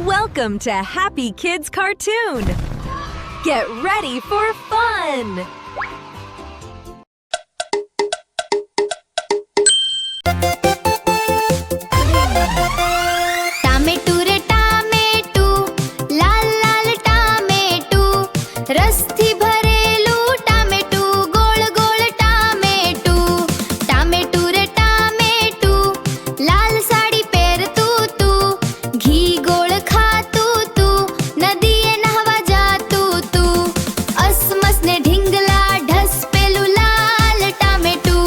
Welcome to Happy Kids Cartoon! Get ready for fun! टामेटू रे टामेटू, लाल लाल टामेटू, रसથી ભરેલું ટામેટું, ગોળ ગોળ ટામેટું. ટામેટુ રે ટામેટુ, લાલ સાડી પહેરતું તું, ઘી ગોળ ખાતું તું, નદીએ નહાવા જાતું તું. અસમસ ને ઢીંગલા ઢસ પેલું લાલ ટામેટું.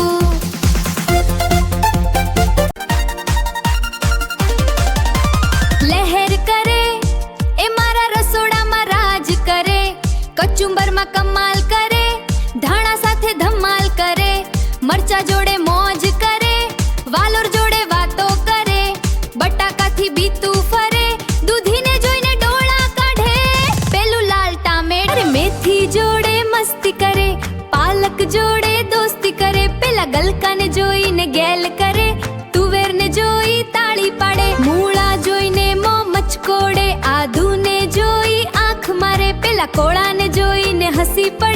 લહેર કરે એ મારા રસોડામાં રાજ કરે, કચુંબરમાં કમાલ કરે, ધાણા સાથે ધમાલ કરે, મરચા જોડે મોજ કરે, વાલોર જોડે વાતો કરે, બટાકાથી બીતું ફરે, દૂધીને જોઈને ડોળા કાઢે. પેલું લાલ ટામેટું અરે મેથી જોડે મસ્તી કરે, પાલક જોડે દોસ્તી કરે, પેલા ગલકાને જોઈને ગેલ કરે, તુવેરને જોઈ તાળી પાડે, મૂળા જોઈને મોં મચકોડે, આદુને જોઈ આંખ મારે, પેલા કોળાને જોઈને હસી પડે.